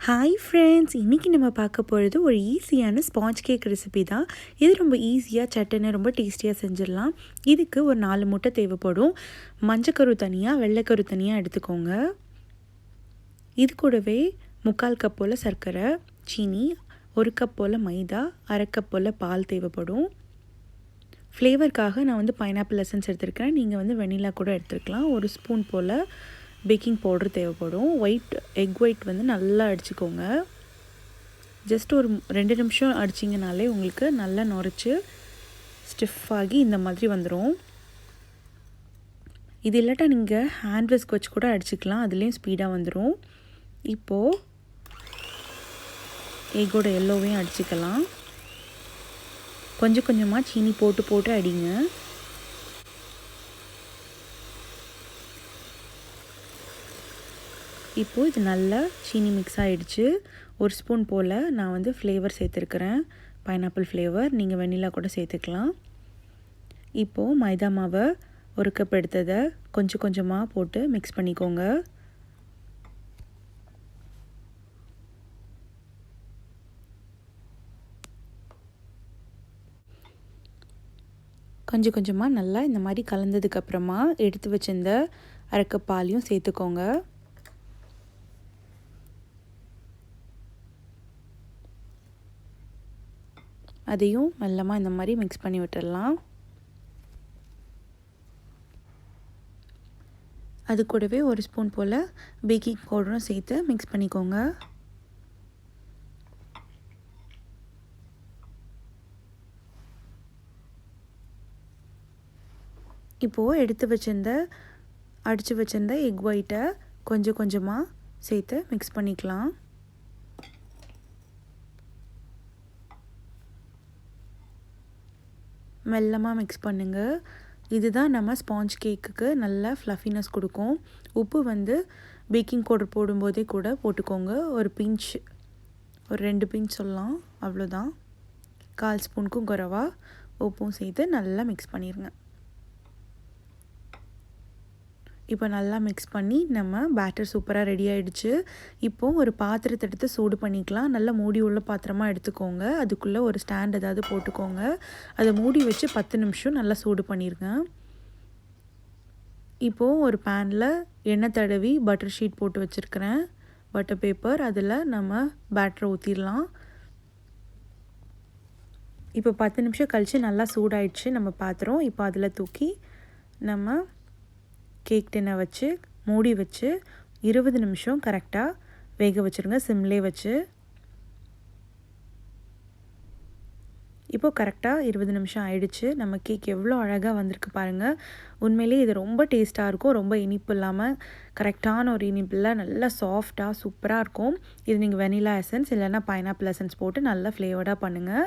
Hi friends, இன்றைக்கி நம்ம பார்க்க போகிறது ஒரு ஈஸியான ஸ்பாஞ்ச் கேக் ரெசிபி தான். இது ரொம்ப ஈஸியாக சட்டுன்னு ரொம்ப டேஸ்டியாக செஞ்சிடலாம். இதுக்கு ஒரு 4 முட்டை தேவைப்படும். மஞ்சக்கரு தனியாக, வெள்ளைக்கரு தனியாக எடுத்துக்கோங்க. இது கூடவே 3/4 கப் போல் சர்க்கரை, சீனி, 1 கப் போல் மைதா, 1/2 கப் போல் பால் தேவைப்படும். ஃப்ளேவருக்காக நான் பைனாப்பிள் எசன்ஸ் எடுத்துருக்கேன். நீங்கள் வெனிலா கூட எடுத்துருக்கலாம். 1 ஸ்பூன் போல் பேக்கிங் பவுடர் தேவைப்படும். எக் ஒயிட் நல்லா அடிச்சுக்கோங்க. ஜஸ்ட் ஒரு 2 நிமிஷம் அடிச்சிங்கனாலே உங்களுக்கு நல்லா நுரைச்சி ஸ்டிஃபாகி இந்த மாதிரி வந்துடும். இது இல்லாட்டா நீங்கள் ஹேண்ட் விஸ்க் வச்சு கூட அடிச்சுக்கலாம், அதுலேயும் ஸ்பீடாக வந்துடும். இப்போது எக்கோட எல்லோவையும் அடிச்சுக்கலாம். கொஞ்சம் கொஞ்சமாக சீனி போட்டு அடிங்க. இப்போது இது நல்லா சீனி மிக்ஸ் ஆகிடுச்சு. 1 ஸ்பூன் போல் நான் ஃப்ளேவர் சேர்த்துருக்கிறேன், பைனாப்பிள் ஃப்ளேவர். நீங்கள் வெனிலா கூட சேர்த்துக்கலாம். இப்போது மைதா மாவை 1 கப் எடுத்ததை கொஞ்சம் கொஞ்சமாக போட்டு மிக்ஸ் பண்ணிக்கோங்க. கொஞ்சம் கொஞ்சமாக நல்லா இந்த மாதிரி கலந்ததுக்கப்புறமா எடுத்து வச்சிருந்த 1/2 கப் பாலையும் சேர்த்துக்கோங்க. அதையும் மெல்லமாக இந்த மாதிரி மிக்ஸ் பண்ணி விட்டுடலாம். அது கூடவே 1 ஸ்பூன் போல் பேக்கிங் பவுடரும் சேர்த்து மிக்ஸ் பண்ணிக்கோங்க. இப்போது அடித்து வச்சிருந்த எக் ஒயிட்டை கொஞ்சம் கொஞ்சமாக சேர்த்து மிக்ஸ் பண்ணிக்கலாம். மெல்லமாக மிக்ஸ் பண்ணுங்கள். இதுதான் நம்ம ஸ்பாஞ்ச் கேக்குக்கு நல்ல ஃப்ளஃபினஸ் கொடுக்கும். உப்பு பேக்கிங் பவுடர் போடும்போதே கூட போட்டுக்கோங்க. ஒரு 2 பிஞ்ச் சொல்லலாம், அவ்வளோதான். 1/4 ஸ்பூனுக்கும் குறைவா உப்பும் சேர்த்து நல்லா மிக்ஸ் பண்ணிடுங்க. இப்போ நல்லா மிக்ஸ் பண்ணி நம்ம பேட்டர் சூப்பராக ரெடி ஆகிடுச்சு. இப்போது ஒரு பாத்திரத்தை எடுத்து சூடு பண்ணிக்கலாம். நல்லா மூடி உள்ள பாத்திரமாக எடுத்துக்கோங்க. அதுக்குள்ளே ஒரு ஸ்டாண்ட் ஏதாவது போட்டுக்கோங்க. அதை மூடி வச்சு 10 நிமிஷம் நல்லா சூடு பண்ணிடுங்க. இப்போது ஒரு பேனில் எண்ணெய் தடவி பட்டர் ஷீட் போட்டு வச்சுருக்கிறேன், பட்டர் பேப்பர். அதில் நம்ம பேட்டரை ஊற்றிடலாம். இப்போ 10 நிமிஷம் கழித்து நல்லா சூடாயிடுச்சு நம்ம பாத்திரம். இப்போ அதில் தூக்கி நம்ம கேக் டின்னை வச்சு மூடி வச்சு 20 நிமிஷம் கரெக்டாக வேக வச்சுருங்க, சிம்லே வச்சு. இப்போது கரெக்டாக 20 நிமிஷம் ஆயிடுச்சு. நம்ம கேக் எவ்வளோ அழகாக வந்திருக்கு பாருங்கள். உண்மையிலே இது ரொம்ப டேஸ்ட்டாக இருக்கும். ரொம்ப இனிப்பு இல்லாமல் கரெக்டான ஒரு இனிப்பில் நல்லா சாஃப்டாக சூப்பராக இருக்கும். இது நீங்கள் வெனிலா எசன்ஸ் இல்லைன்னா பைனாப்பிள் எசன்ஸ் போட்டு நல்லா ஃப்ளேவர்டாக பண்ணுங்கள்.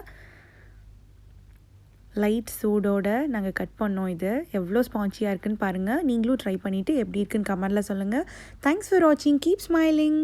லைட் சூடோடு நாங்கள் கட் பண்ணோம். இது எவ்வளோ ஸ்பான்ச்சியாக இருக்குன்னு பாருங்கள். நீங்களும் ட்ரை பண்ணிவிட்டு எப்படி இருக்குன்னு கமெண்டில் சொல்லுங்கள். தேங்க்ஸ் ஃபார் வாட்சிங். Keep smiling.